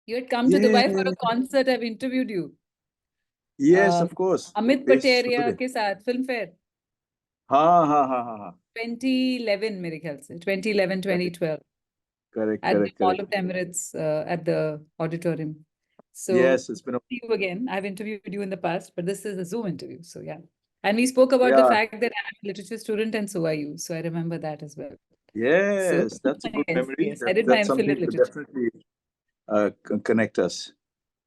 You had come to Yeah. Dubai for a concert. I've interviewed you. Yes, of course. Amit Basis Pateria Today. के साथ film fair हाँ हाँ हाँ हाँ हाँ 2011 मेरे ख्याल से 2011 correct 2012 correct at the correct Mall correct of the Emirates at the auditorium. So yes, it's been a see you again. I've interviewed you in the past, but this is a Zoom interview. So yeah. And we spoke about the yeah fact that I'm a literature student and so are you. So I remember that as well. So yes, that's a good yes, memory. yes. I did my That's MPhil something in to literature. definitely connect us.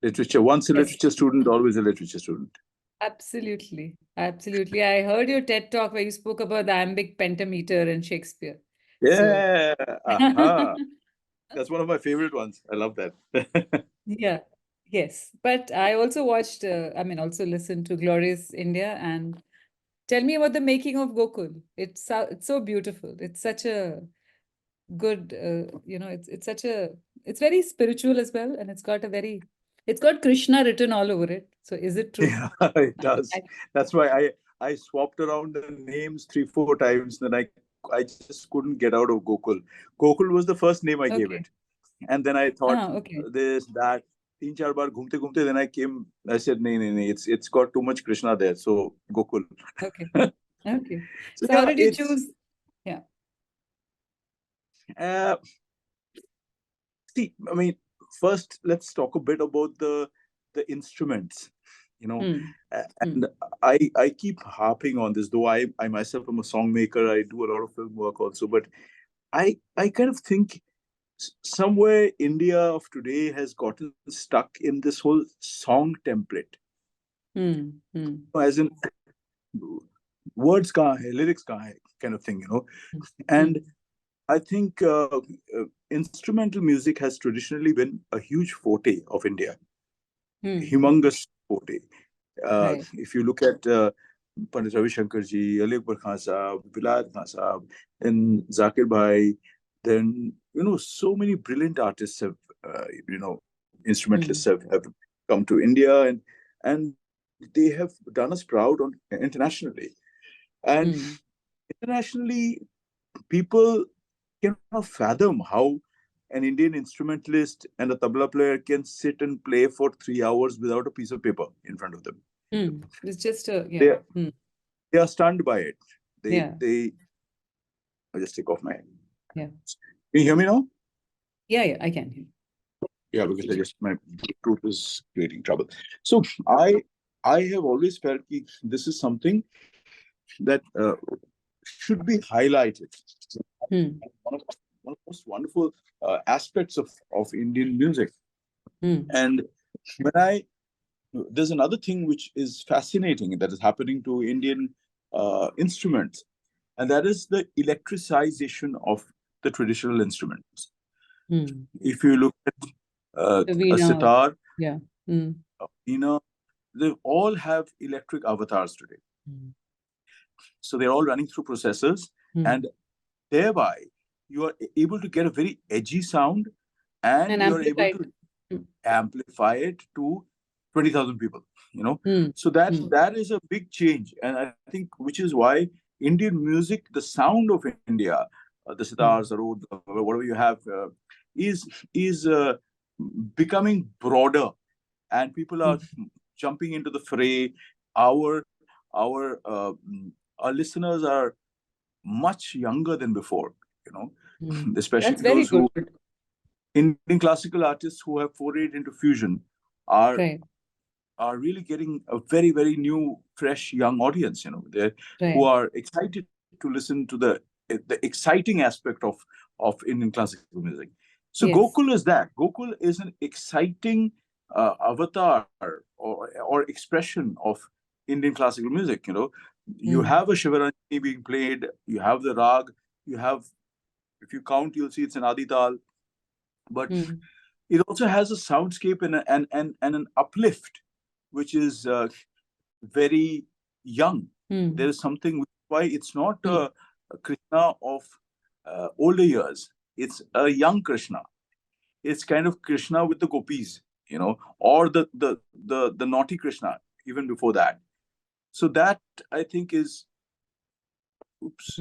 Literature. Once a Yes, literature student, always a literature student. absolutely. Absolutely. I heard your TED talk where you spoke about the iambic pentameter and Shakespeare. So Yeah. Aha. That's one of my favorite ones. I love that. yeah, yes. But I also watched, also listened to Glorious India and tell me about the making of Gokul. It's so beautiful. It's such a good, it's such a, it's very spiritual as well. And it's got Krishna written all over it. So is it true? Yeah, it does. I, That's why I swapped around the names 3 4 times. Then I just couldn't get out of Gokul. Gokul was the first name I gave okay. it, and then I thought Okay. this that. तीन चार बार घूमते घूमते then I came. I said no, it's got too much Krishna there, so Gokul. Okay. Okay. So So how yeah, did you it's choose? Yeah. uh, see. I mean, first let's talk a bit about the instruments. You know, Hmm. and Hmm. I keep harping on this, though I myself am a song maker. I do a lot of film work also, but I kind of think somewhere India of today has gotten stuck in this whole song template, Hmm. Hmm. as in words kahan hai, lyrics kahan hai, kind of thing, And Hmm. I think instrumental music has traditionally been a huge forte of India, Hmm. humongous forte. Right. If you look at Pandit Ravi Shankar ji, Ali Akbar Khan Saab, Vilayat Khan Saab, then Zakir Bhai, then so many brilliant artists have, instrumentalists Hmm. have come to India, and they have done us proud on internationally. And Hmm. internationally, people cannot fathom how an Indian instrumentalist and a tabla player can sit and play for 3 hours without a piece of paper in front of them. Hmm. It's just a, yeah. They Hmm. they are stunned by it. They Yeah. they. I'll just take off my. Can Yeah. you hear me now? Yeah. Yeah. I can hear. Yeah, because my Bluetooth is creating trouble. So I have always felt that this is something that should be highlighted. Hmm. One of the most wonderful aspects of Indian music. Hmm. And when there's another thing which is fascinating that is happening to Indian instruments, and that is the electricization of the traditional instruments. Hmm. If you look at The a Veena. sitar, Yeah. Hmm. a veena, they all have electric avatars today. Hmm. So they're all running through processors, Hmm. and thereby you are able to get a very edgy sound, and And you're able amplified. to Hmm. amplify it to 20,000 people. Hmm. So that Hmm. that is a big change, and I think which is why Indian music, the sound of India, the Hmm. sitars, the oud, whatever you have, is becoming broader, and people are Hmm. jumping into the fray. Our our uh, our listeners are much younger than before, you know Hmm. especially That's very those good. who Indian classical artists who have forayed into fusion are Right. are really getting a very, very new, fresh, young audience. They who Right. are excited to listen to the exciting aspect of Indian classical music. So Yes. Gokul is that. Gokul is an exciting avatar or expression of Indian classical music. You Hmm. have a Shivaranjani being played. You have the rag. You have, if you count, you'll see it's an adital, but Hmm. it also has a soundscape and an uplift, which is very young. There Hmm. is something why it's not Hmm. a Krishna of older years. It's a young Krishna. It's kind of Krishna with the gopis, or the naughty Krishna even before that. So that I think is, oops,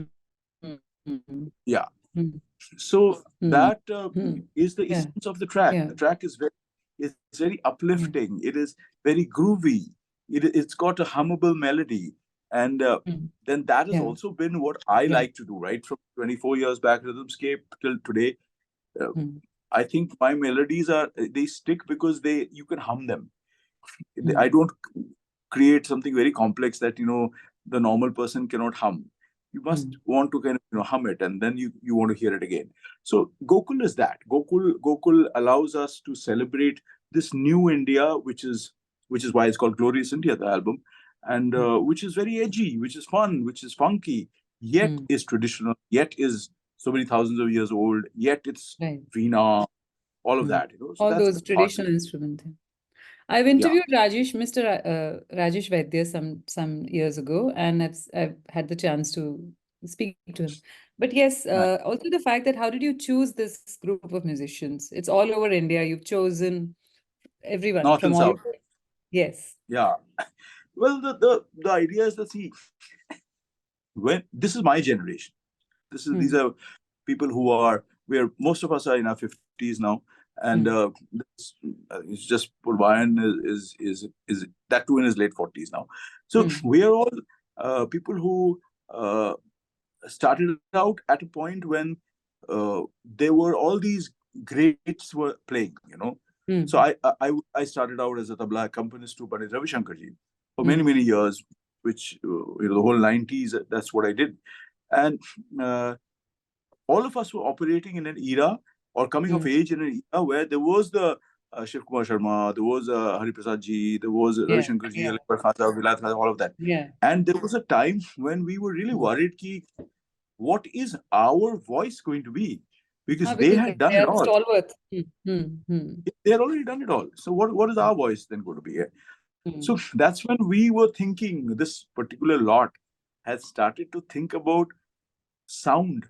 Hmm. Hmm. yeah. Hmm. So Hmm. that Hmm. is the Yeah. essence of the track. Yeah. The track is very It's very uplifting. It is very groovy. It's got a hummable melody. And then that has also been what I like to do, right? From 24 years back, Rhythmscape till today. I think my melodies they stick because you can hum them. I don't create something very complex that, the normal person cannot hum. You must want to kind of, hum it, and then you want to hear it again. So Gokul is that. Gokul allows us to celebrate this new India, which is why it's called Glorious India, the album, and which is very edgy, which is fun, which is funky, yet is traditional, yet is so many thousands of years old, yet it's Veena, all of that. So all that's those the thought. traditional instruments. I've Yeah. interviewed Mr. Rajesh Vaidya some years ago, and I've had the chance to speak to him. But yes, also the fact that how did you choose this group of musicians? It's all over India. You've chosen everyone North from and all South. over. Yes. Yeah. Well, the idea is that, see, when this is my generation, these are people where most of us are in our 50s now, and it's just Purbayan is that too in his late 40s now. So we are all people who started out at a point when there were all these greats were playing, So I started out as a tabla accompanist to Pandit Ravi Shankarji for many years, which the whole 90s. That's what I did, and all of us were operating in an era or coming of age in an era where there was the Shiv Kumar Sharma, there was Hari Prasad ji, there was Ravi Shankar ji, Akbar Khan Sahab, Vilayat Khan, all of that. Yeah. And there was a time when we were really worried ki, what is our voice going to be? Because they had done they it are all. stalwart. They had already done it all. So what is our voice then going to be? So that's when we were thinking, this particular lot has started to think about sound.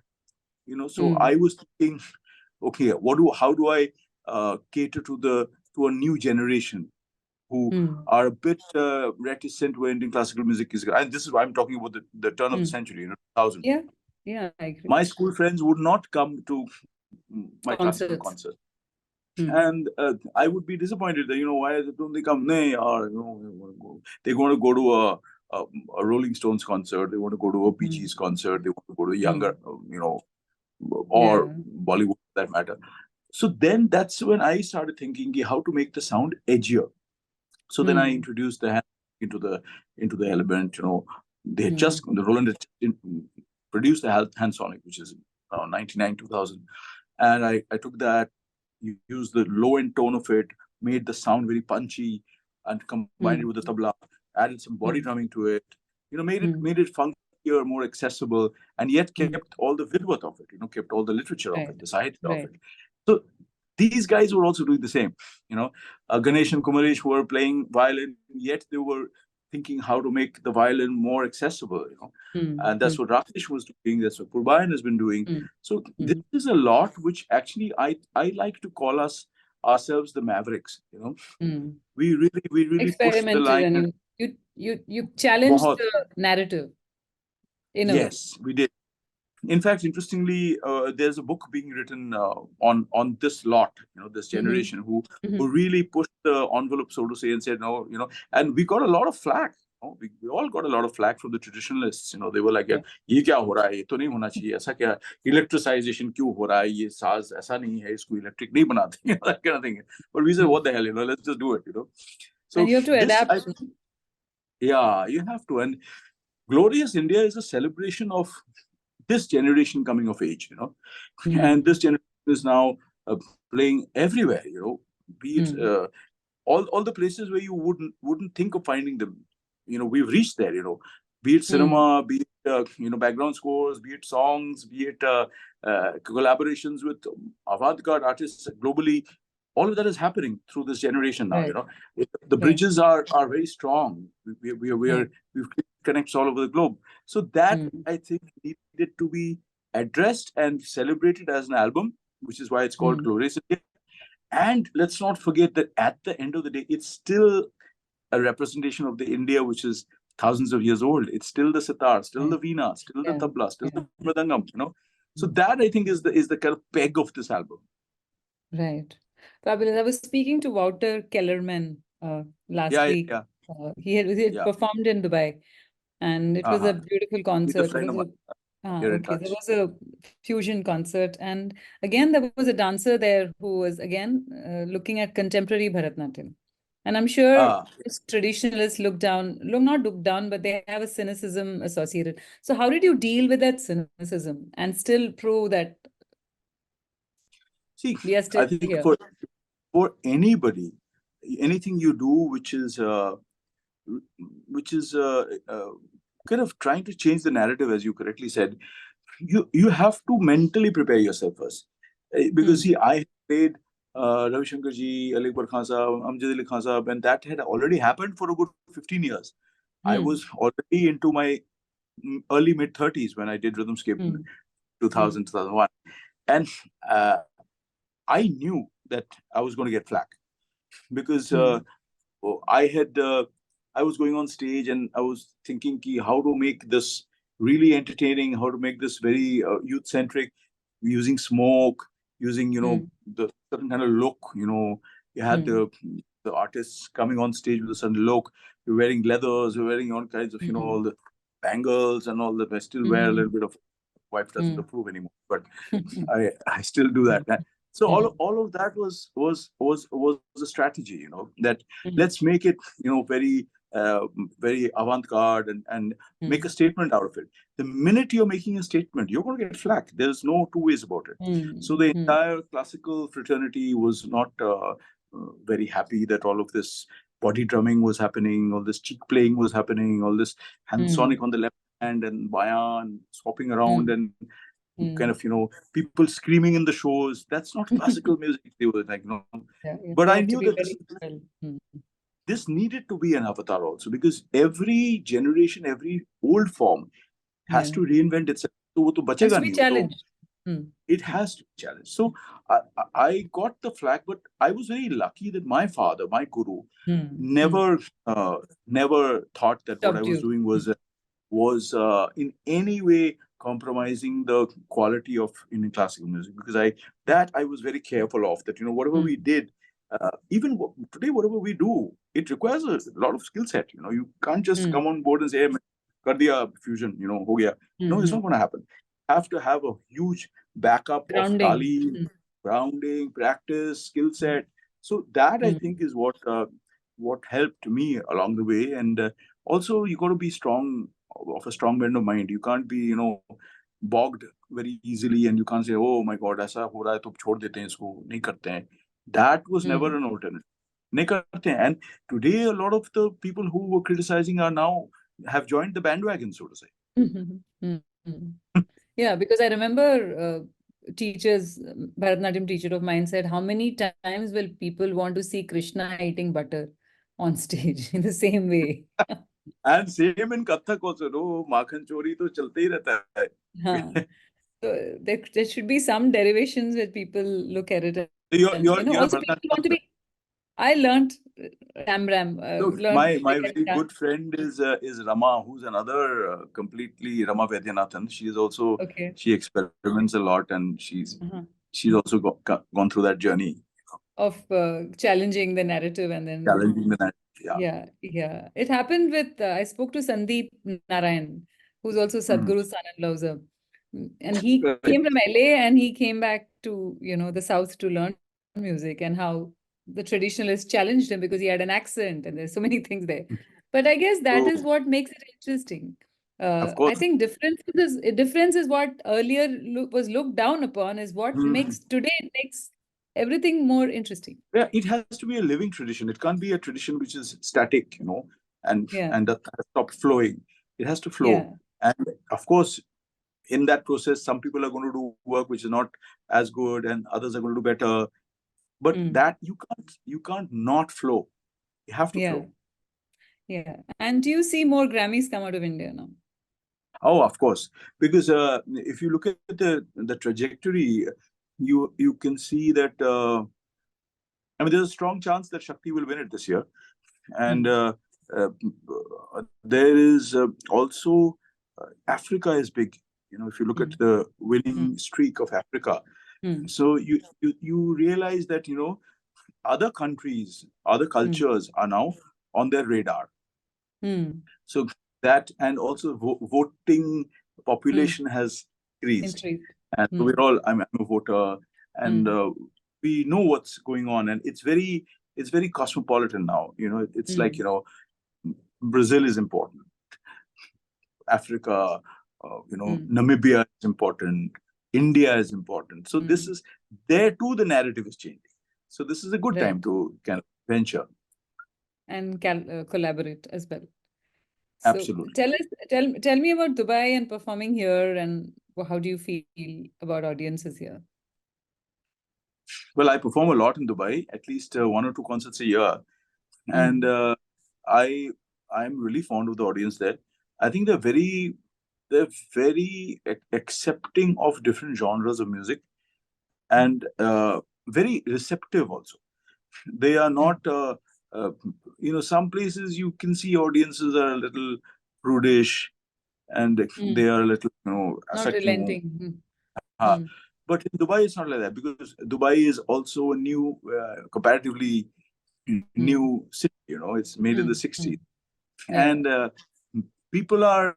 So I was thinking, okay, how do I cater to a new generation who are a bit reticent when Indian classical music is, and this is why I'm talking about the turn of the century, 2000. Yeah, I agree. My school friends would not come to my classical concert. And I would be disappointed that, why don't they come? Or, they're going to go to a Rolling Stones concert. They want to go to a Bee Gees concert. They want to go to a younger, or Bollywood for that matter. So then that's when I started thinking how to make the sound edgier. So then I introduced the hand into the element. They had the Roland had produced the hand sonic, which is 99 2000, and I took that, used the low end tone of it, made the sound very punchy, and combined it with the tabla, added some body drumming to it. Made it funkier, more accessible, and yet kept all the vidworth of it. Kept all the literature of it, the sahitya of it. So these guys were also doing the same. Ganesh and Kumaresh were playing violin, yet they were thinking how to make the violin more accessible. And that's what Rakesh was doing. That's what Purbayan has been doing. So this is a lot which actually I like to call ourselves the Mavericks. We really push the line. And you challenged the narrative in a way. Yes, we did. In fact, interestingly, there's a book being written on this lot, this generation who really pushed the envelope, so to say, and said no, and we got a lot of flack. We all got a lot of flack from the traditionalists. They were like, "ये क्या हो रहा है? ये तो नहीं होना चाहिए. ऐसा क्या? Electricization क्यों हो रहा है? ये साज ऐसा नहीं है. इसको electric नहीं बनाते." That kind of thing. But we said, "What the hell? Let's just do it." So and you have to adapt. Yeah, you have to. And Glorious India is a celebration of this generation coming of age, and this generation is now playing everywhere, be it all the places where you wouldn't think of finding them. We've reached there, be it cinema, be it background scores, be it songs, be it collaborations with avant-garde artists globally. All of that is happening through this generation now. The bridges are very strong. We've connects all over the globe. So that I think needed to be addressed and celebrated as an album, which is why it's called Glorious India. And let's not forget that at the end of the day, it's still a representation of the India which is thousands of years old. It's still the sitar, still the veena, still the tabla, still the mridangam. So that I think is the kind of peg of this album. Right. Fabulous. I was speaking to Wouter Kellerman last Yeah, week. yeah, He had yeah. performed in Dubai, and it was a Uh-huh. beautiful He's a concert. It friend was of mine. a You're in okay. There touch. was a fusion concert, and again there was a dancer there who was again looking at contemporary Bharatanatyam. And I'm sure Ah, most traditionalists not look down, but they have a cynicism associated. So how did you deal with that cynicism and still prove that see, we are I still think here? for anybody, anything you do which is kind of trying to change the narrative, as you correctly said, you have to mentally prepare yourself first. Because Hmm. see, I played Ravi Shankar ji, Ali Akbar Khan Sahab, Amjad Ali Khan Sahab, and that had already happened for a good 15 years. I Hmm. was already into my early mid 30s when I did Rhythmscape in Hmm. Hmm. 2000, 2001. And uh, I knew that I was going to get flack because Hmm. I had I was going on stage and I was thinking how to make this really entertaining, how to make this very youth centric, using smoke, using Hmm. the certain kind of look. You had Hmm. the artists coming on stage with a certain look. You're wearing leathers, you're wearing all kinds of Hmm. all the bangles and all that. I still wear a little Hmm. bit of. Wife doesn't Hmm. approve anymore, but I still do that. So Hmm. all of that was a strategy, that Hmm. let's make it very very avant-garde and make a Hmm. statement out of it. The minute you're making a statement, you're going to get flack. There's no two ways about it. So Hmm. the Hmm. entire classical fraternity was not very happy that all of this body drumming was happening, all this cheek playing was happening, all this hand Hmm. sonic on the left hand and bayan swapping around Hmm. and kind Hmm. of people screaming in the shows. That's not classical music. They were like, Yeah, but you I have to knew be that very well. Hmm. this needed to be an avatar also, because every generation, every old form has Yeah, to reinvent itself. So वो तो has बचेगा to be नहीं, वो तो challenged. Hmm. it has to be challenged. So I got the flack, but I was very lucky that my father, my guru, Hmm. Hmm. never never thought that what I Stopped was you. doing Hmm. was in any way compromising the quality of Indian classical music, because I was very careful of that. Whatever we Hmm. did, even today, whatever we do, it requires a lot of skill set. You can't just Hmm. come on board and say, "Hey, kar diya fusion," ho gaya. No, it's Hmm. not going to happen. You have to have a huge backup of Grounding. tali, Hmm. grounding, practice, skill Hmm. set. So that I Hmm. think is what helped me along the way. And also, you got to be strong, of a strong bend of mind. You can't be bogged very easily, and you can't say, oh my god, ऐसा हो रहा है तो छोड़ देते हैं इसको, नहीं करते हैं. That was never Hmm. an alternative. नहीं करते हैं. And today a lot of the people who were criticizing are now have joined the bandwagon, so to say. Hmm. Hmm. Hmm. Yeah, because I remember Bharatanatyam teacher of mine said, how many times will people want to see Krishna eating butter on stage in the same way? And same in Kathak also, no, माखन चोरी तो चलते ही रहता Huh. है. So there should be some derivations where people look at it you're and, you're you're a also people want to Bharatanatyam. be. I learned Ram Ram, Look, learned my Vivek and very good friend is Rama, who's another completely Rama Vaidyanathan. Okay. She experiments a lot, and Uh-huh. she's also gone through that journey, Of challenging the narrative and then challenging the narrative. Yeah. yeah, yeah. It happened with, I spoke to Sandeep Narayan, who's also Mhm. Sadhguru's son-in-law. And he Correct. came from LA and he came back to, the South to learn music, and how the traditionalists challenged him because he had an accent and there's so many things there. But I guess that is So, what makes it interesting. of I course, think difference is what earlier was looked down upon, is what mhm, makes today, it makes everything more interesting. yeah, it has to be a living tradition. It can't be a tradition which is static, Yeah, and that has stopped flowing. It has to flow. yeah. And of course, in that process, some people are going to do work which is not as good, and others are going to do better. But Mm. that you can't not flow. You have to Yeah, flow. yeah. And do you see more Grammys come out of India now? Oh, of course, because if you look at the trajectory, you can see that. I mean, there's a strong chance that Shakti will win it this year, and Mm. uh, there is also Africa is big. If you look at Mm. the Mm. winning streak of Africa, Mm. so you realize that other countries, other cultures are now on their radar. So that, and also voting population has increased. Increased. And so we're all, I'm a voter, and we know what's going on, and it's very cosmopolitan now. It's like, Brazil is important, Africa, Namibia is important, India is important. So this is, there too the narrative is changing. So this is a good time Right. to kind of venture. And collaborate as well. So Absolutely. tell me about Dubai and performing here, and how do you feel about audiences here? Well, I perform a lot in Dubai, at least 1 or 2 concerts a year, and I'm really fond of the audience there. I think they're very accepting of different genres of music, and very receptive also. They are not, some places you can see audiences are a little prudish, and they are a little, Not relenting. but in Dubai it's not like that, because Dubai is also a new, comparatively new city. It's made in the 60s, Yeah. and people are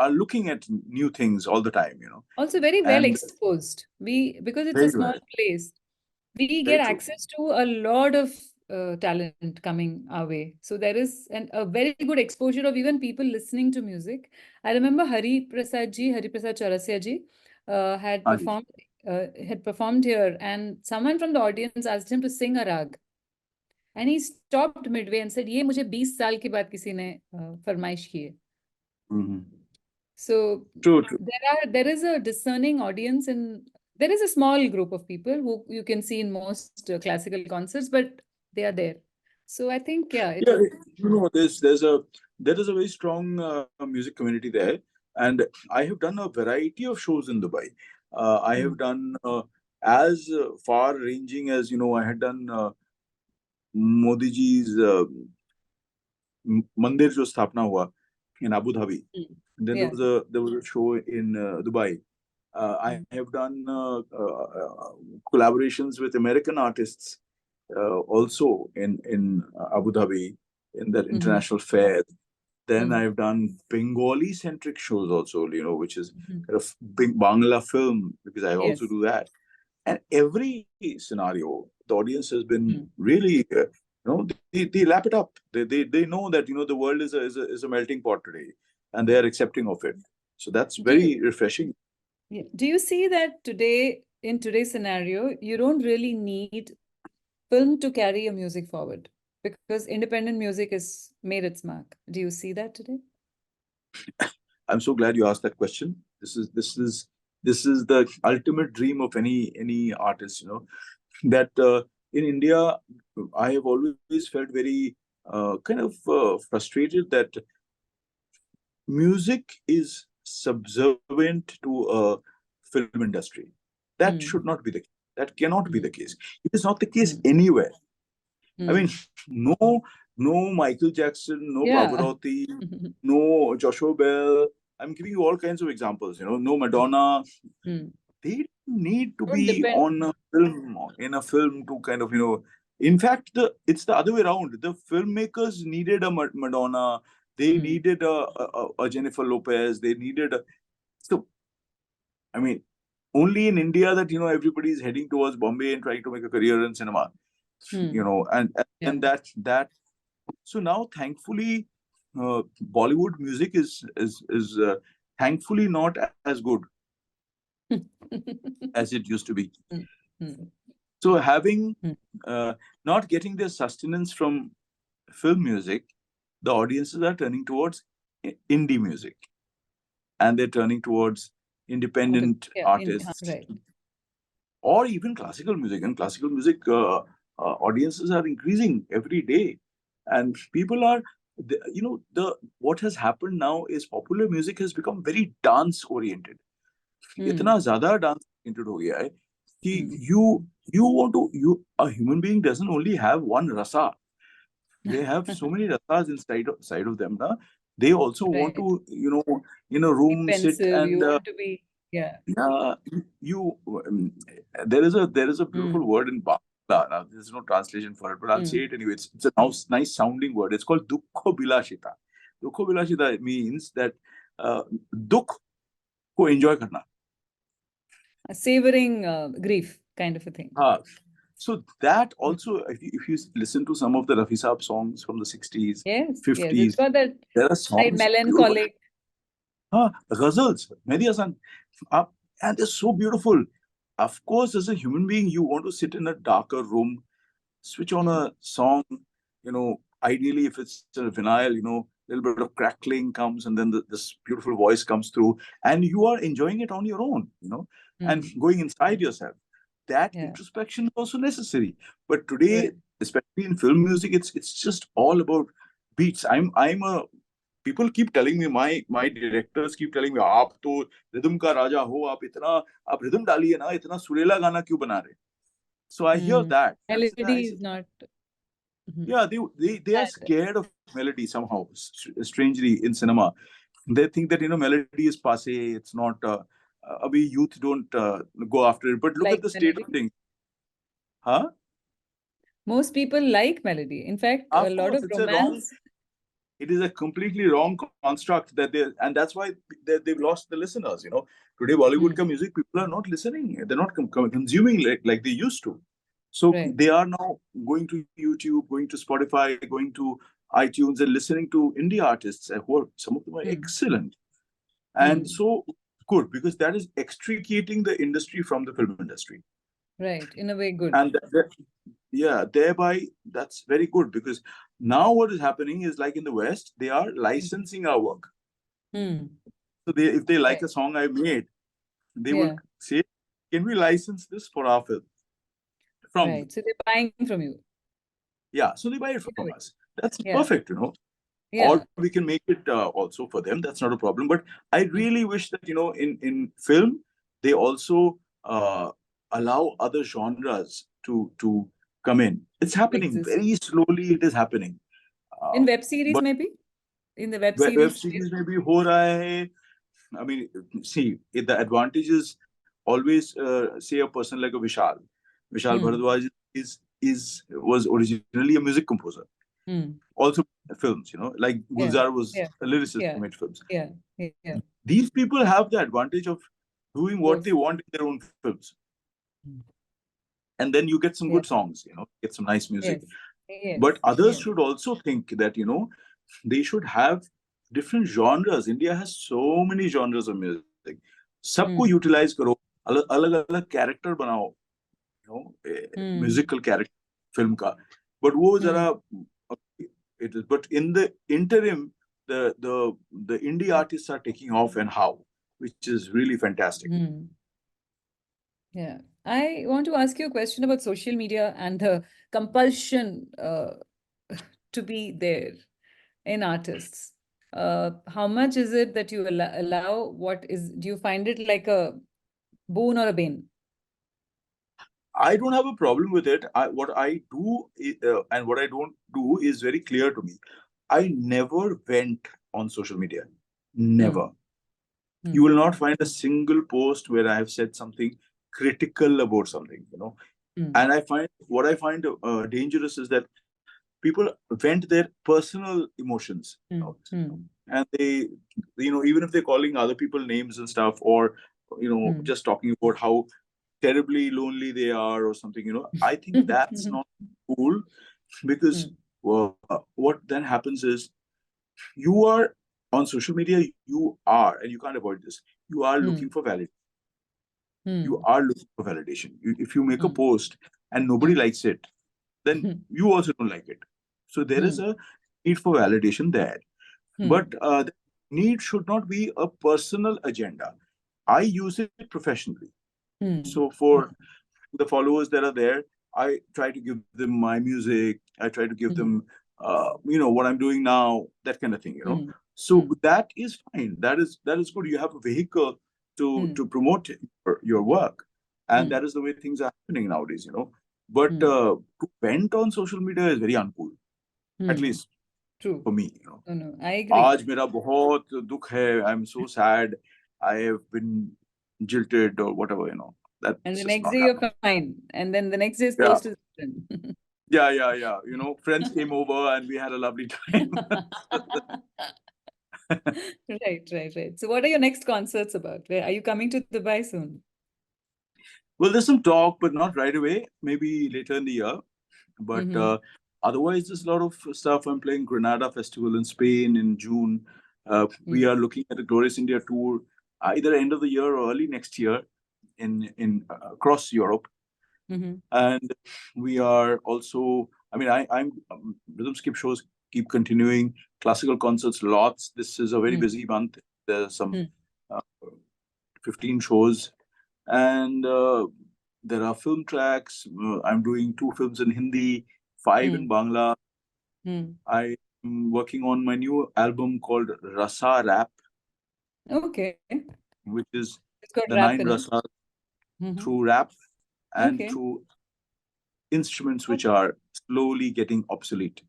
looking at new things all the time. Also very well And exposed. Because it's a very small well, place, we get very true. access to a lot of talent coming our way. So there is a very good exposure of even people listening to music. I remember Hari Prasad Chaurasia ji Haji. had performed here, and someone from the audience asked him to sing a rag. And he stopped midway and said, "ये मुझे 20 साल के बाद किसी ने फरमाइश की है." So True. there is a discerning audience, and there is a small group of people who you can see in most classical concerts, but they are there. So I think, yeah, Yeah, there is a very strong music community there, and I have done a variety of shows in Dubai. I have done as far ranging as, I had done Modi ji's mandir jo sthapna hua in Abu Dhabi. And then yeah. there was a show in Dubai. I have done collaborations with American artists also in Abu Dhabi, in that international fair. Then I've done Bengali centric shows also, which is kind of big Bangla film, because I also Yes. do that. And every scenario, the audience has been really, they lap it up. They know that, the world is a melting pot today, and they are accepting of it. So that's very refreshing. Yeah. Do you see that in today's scenario, you don't really need film to carry a music forward, because independent music has made its mark? Do you see that today? I'm so glad you asked that question. This is the ultimate dream of any artist. That in India, I have always felt very kind of frustrated that music is subservient to a film industry. That should not be the case. That cannot be the case. It is not the case anywhere. I mean, no Michael Jackson, no Yeah. Pavarotti, no Joshua Bell. I'm giving you all kinds of examples. No Madonna. They need to Don't be depend. on a film, in a film, to kind of, in fact, it's the other way around. The filmmakers needed a Madonna. They needed a Jennifer Lopez. They needed so, I mean, only in India that, everybody is heading towards Bombay and trying to make a career in cinema. And that. So now, thankfully, Bollywood music is thankfully not as good as it used to be. So having not getting their sustenance from film music, the audiences are turning towards indie music, and they're turning towards independent artists, Right. or even classical music. And classical music audiences are increasing every day, and people are, what has happened now is popular music has become very dance oriented. इतना ज़्यादा dance oriented हो गया है कि a human being doesn't only have one rasa. They have so many rasas inside of them. Na? They also want to, in a room sit Pensive, and you want to be, there is a beautiful word in Bangla Now, there's no translation for it, but I'll say Hmm. it anyway. It's a nice sounding word. It's called Dukho Bilashita. Dukho Bilashita means that dukh ko enjoy karna. A savoring grief kind of a thing. So that Hmm. also, if you listen to some of the Rafi Saab songs from the 60s, Yes, yes. It's 50s, got that there are slight songs beautiful. melancholic. Ghazals, Mehdi Hasan, and they're so beautiful. Of course, as a human being, you want to sit in a darker room, switch on Hmm. a song, ideally if it's a vinyl, a little bit of crackling comes and then this beautiful voice comes through and you are enjoying it on your own, and Hmm. going inside yourself. That Yeah. introspection is also necessary. But today, Right. especially in film music, it's just all about beats. I'm a people keep telling me, my directors keep telling me, आप तो rhythm का राजा हो, आप rhythm डालिए ना, इतना सुरीला गाना क्यों बना रहे? So I hear Hmm. that. I Melody say, is not. Hmm. yeah, they are scared of melody somehow. Strangely, in cinema, they think that melody is passé. It's not. Abhi youth don't go after it. But look at Like the state of melody. things, huh? Most people like melody. In fact, a Of lot course, of it's a wrong. romance. It is a completely wrong construct and that's why they've lost the listeners. Today Bollywood Hmm. ka music, people are not listening. They're not consuming like they used to. So Right. they are now going to YouTube, going to Spotify, going to iTunes, and listening to indie artists who are, some of them are Hmm. excellent. And Hmm. so good, because that is extricating the industry from the film industry. Right. In a way, good. And yeah, thereby that's very good, because now what is happening is, like in the West, they are Hmm. licensing our work. Hmm. So if they like Right. a song I made, they will Yeah. say, "Can we license this for our film from you?" Right. So they're buying from you. Yeah, so they buy it In a from way. us. That's Yeah. perfect. Yeah. Or we can make it also for them. That's not a problem. But I Hmm. really wish that in film they also allow other genres to come in. It's happening Exist. very slowly. It is happening. In Uh, web series, but maybe? In the web web series space? series maybe ho raha hai. I mean, see, the advantage is always say a person like a Vishal. Vishal Hmm. Bharadwaj was originally a music composer, Hmm. also films. Like Yeah. Gulzar was Yeah. a lyricist Yeah. who made films. Yeah. Yeah. These people have the advantage of doing what Both. they want in their own films, Hmm. and then you get some Yeah. good songs. Get some nice music. Yes. Yes. But others Yes. should also think that they should have different genres. India has so many genres of music. सबको Hmm. utilize करो, अलग अलग character बनाओ, Hmm. musical character film का. But वो Hmm. जरा it is. But in the interim, the indie artists are taking off, and how, which is really fantastic. Hmm. Yeah. I want to ask you a question about social media and the compulsion to be there in artists. How much is it that you allow? Do you find it like a boon or a bane? I don't have a problem with it. What I do and what I don't do is very clear to me. I never went on social media. Hmm. Never. You Hmm. will not find a single post where I have said something critical about something. Hmm. And I find dangerous is that people vent their personal emotions, Hmm. Hmm. and they, even if they're calling other people names and stuff, or Hmm. just talking about how terribly lonely they are or something. I think that's not cool, because Hmm. what then happens is, you are on social media, you are, and you can't avoid this, you are Hmm. looking for validation. You Hmm. are looking for validation. If you make a Hmm. post and nobody Hmm. likes it, then Hmm. you also don't like it. So there is Hmm. a need for validation there. Hmm. But the need should not be a personal agenda. I use it professionally. Hmm. So for the followers that are there, I try to give them my music. I try to give Hmm. them, what I'm doing now, that kind of thing. Hmm. So Hmm. that is fine. That is good. You have a vehicle to Hmm. promote your work, and Hmm. that is the way things are happening nowadays. But Hmm. to vent on social media is very uncool, at Hmm. least True. for me. No, no, I agree. आज मेरा बहुत दुख है. I'm so sad. I have been jilted or whatever. And That's the just next not day you're happening. fine. And then the next day is Yeah. close to zero. children. Yeah. You know, friends came over and we had a lovely time. Right. So what are your next concerts about? Where are you coming to Dubai soon? Well, there's some talk, but not right away. Maybe later in the year. But Mm-hmm. otherwise, there's a lot of stuff. I'm playing Granada Festival in Spain in June. We are looking at a Glorious India tour, either end of the year or early next year, in across Europe. Mm-hmm. And we are also. I mean, I'm rhythm skip shows keep continuing. Classical concerts, lots. This is a very busy month. There's some Mm-hmm. uh, 15 shows, and there are film tracks. I'm doing 2 films in Hindi, 5 in Bangla. I'm working on my new album called Rasa Rap, Okay. which is It's got the rap 9 in it. rasas Mm-hmm. through rap and Okay. through instruments which Okay. are slowly getting obsolete.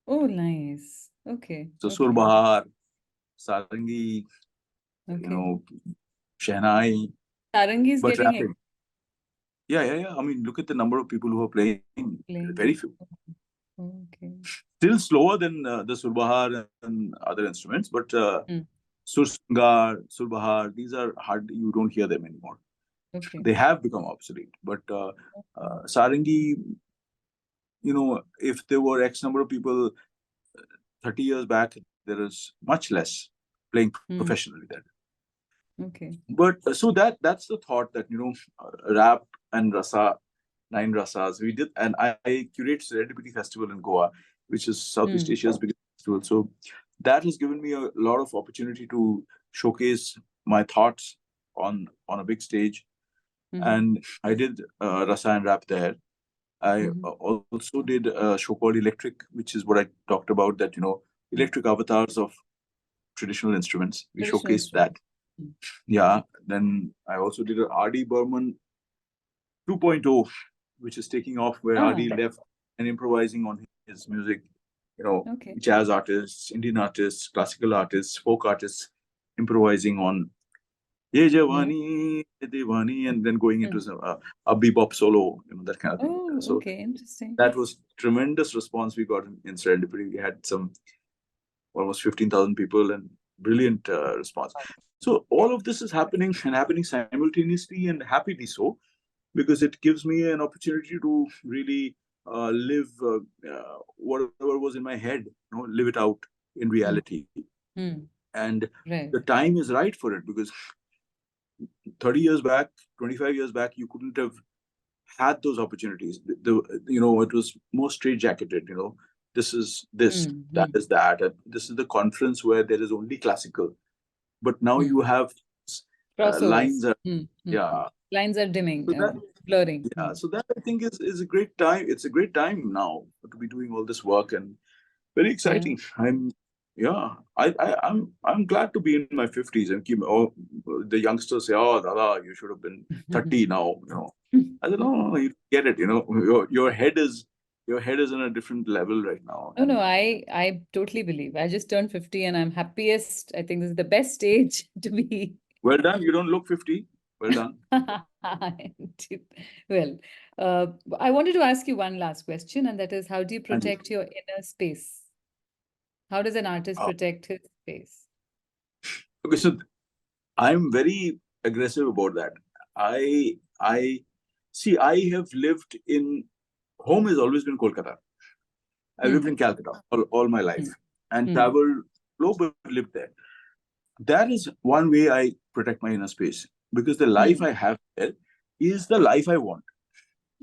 Oh, nice. Okay. So Okay. Surbahar, Sarangi, you Okay. know, Shehnai, Sarangi is but getting rapping. Yeah. I mean, look at the number of people who are playing. Very explained. few. Okay. Still slower than the Surbahar and other instruments, but Mm. Sursingar, Surbahar, these are hard. You don't hear them anymore. Okay. They have become obsolete. But Sarangi, if there were X number of people 30 years back, there is much less playing Mm. professionally there. Okay. But so that's the thought that rap and rasa, 9 rasas we did, and I curate Serendipity Festival in Goa, which is Southeast Mm. Asia's biggest festival. So that has given me a lot of opportunity to showcase my thoughts on a big stage, Mm-hmm. and I did rasa and rap there. I Mm-hmm. also did a show called Electric, which is what I talked about, that Mm. electric avatars of traditional instruments. We Traditional showcased that. instrument. Mm. Yeah. Then I also did a R.D. Burman 2.0, which is taking off, where Ah, R.D. left and improvising on his music. okay. Jazz artists, Indian artists, classical artists, folk artists, improvising on Ye Yeah. Jawani, Ye Diwani, and then going into Mm. a bebop solo, that kind of thing. Oh, So okay. Interesting. that was tremendous response we got in Serendipity. We had some almost 15,000 people and brilliant response. So all of this is happening and happening simultaneously and happily so, because it gives me an opportunity to really live whatever was in my head, live it out in Mm. reality. Mm. And Right. the time is right for it, because 30 years back, 25 years back, you couldn't have had those opportunities. It was more straitjacketed. This is this, Mm. that Mm. is that, and this is the conference where there is only classical. But now Mm. you have Crossovers. lines are, Mm. Mm. yeah. Lines are dimming, So that, blurring. yeah, so that I think is a great time. It's a great time now to be doing all this work, and very Yeah. exciting. Yeah, I'm glad to be in my 50s and keep. Oh, the youngsters say, "Oh, Dada, you should have been 30 now." I said, "No, you get it. Your head is in a different level right now." No, no, And I totally believe. I just turned 50 and I'm happiest. I think this is the best age to be. well done. You don't look 50. Well done. Well, I wanted to ask you one last question, and that is, how do you And protect your inner space? How does an artist uh, protect his space? okay, so I'm very aggressive about that. I see. I have lived in home has always been Kolkata. I lived Hmm. in Calcutta all my life Hmm. and Hmm. traveled globally, lived there. That is one way I protect my inner space, because the life Hmm. I have there is the life I want.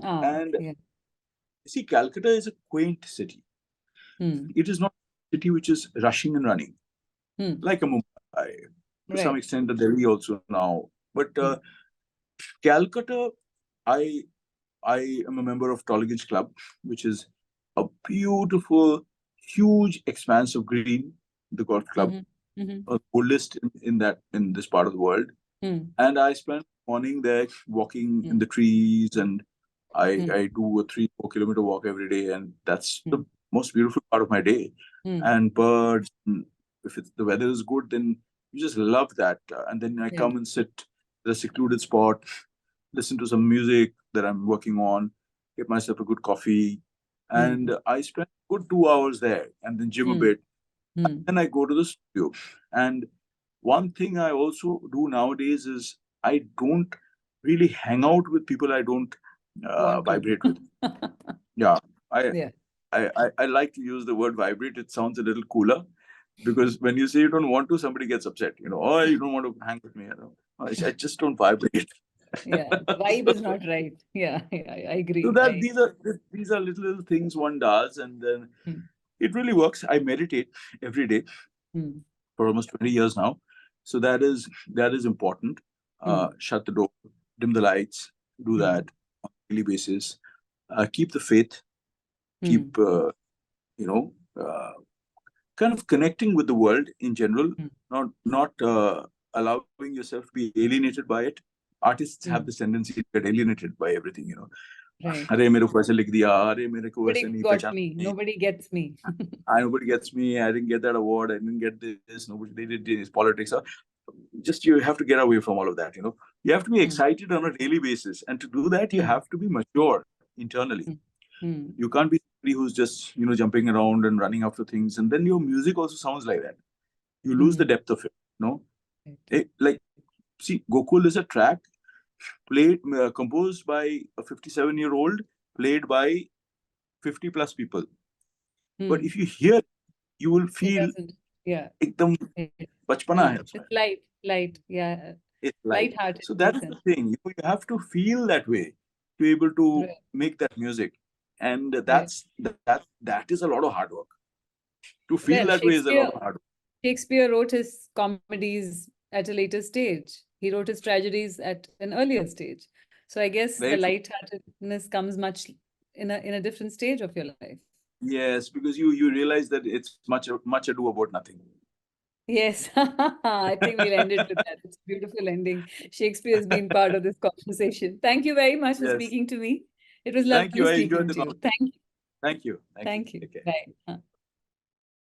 Ah, And yeah. see, Calcutta is a quaint city. Hmm. It is not a city which is rushing and running Hmm. like a Mumbai, to some Right. extent, the Delhi also now. But Hmm. Calcutta, I I am a member of Tolligage Club, which is a beautiful, huge expanse of green, the golf club, Mm-hmm. Mm-hmm. oldest in this part of the world. Hmm. And I spend morning there walking Hmm. in the trees, and I Hmm. I do a 3-4 kilometer walk every day, and that's Hmm. the most beautiful part of my day. Hmm. And birds, if the weather is good, then you just love that. And then I Yeah. come and sit at a secluded spot, listen to some music that I'm working on, get myself a good coffee, and Hmm. I spend a good 2 hours there, and then gym a Hmm. bit. Hmm. Then I go to the studio. And one thing I also do nowadays is I don't really hang out with people I don't Want to. vibrate with. Yeah, I, Yeah. I like to use the word vibrate. It sounds a little cooler, because when you say you don't want to, somebody gets upset. Oh, you don't want to hang with me. I just don't vibrate. Yeah. The vibe is not right. Yeah. Yeah. I So agree. that these are little things one does, and then Hmm. it really works. I meditate every day Hmm. for almost 20 years now. So that is important. Hmm. Shut the door, dim the lights, do Hmm. that on a daily basis. Keep the faith, Hmm. keep you know uh, kind of connecting with the world in general, Hmm. not allowing yourself to be alienated by it. Artists have Hmm. this tendency to get alienated by everything. Right. अरे मेरे को ऐसे लिख दिया, अरे मेरे को ऐसे Nobody नहीं got पहचाना me. नहीं, Nobody gets me. nobody gets me, I didn't get that award, I didn't get this, nobody, they did this politics. Just you have to get away from all of that. You have to be Hmm. excited on a daily basis, and to do that you Hmm. have to be mature internally. Hmm. Hmm. You can't be somebody who's just jumping around and running after things, and then your music also sounds like that. You lose the Hmm. depth of it. No, Right. like, see, Gokul is a track composed by a 57-year-old, played by 50 plus people. But Hmm. if you hear, you will It feel doesn't. Yeah. एकदम It, बचपना है it's उसमें. light. Light. Yeah. It's light. Light-hearted So in a that's the sense. thing. You have to feel that way to be able to Right. make that music, and Right. that is a lot of hard work. To feel Well, that way is a lot Shakespeare of hard work. Shakespeare wrote his comedies at a later stage. He wrote his tragedies at an earlier stage. So I guess the Very true. lightheartedness comes much in a different stage of your life. Yes, because you realize that it's much ado about nothing. Yes, I think we'll end it with that. It's a beautiful ending. Shakespeare has been part of this conversation. Thank you very much for Yes. speaking to me. It was Thank lovely you. I enjoyed speaking the to you. conversation. Thank you. Thank you. Thank you. Thank you. Take care. Bye.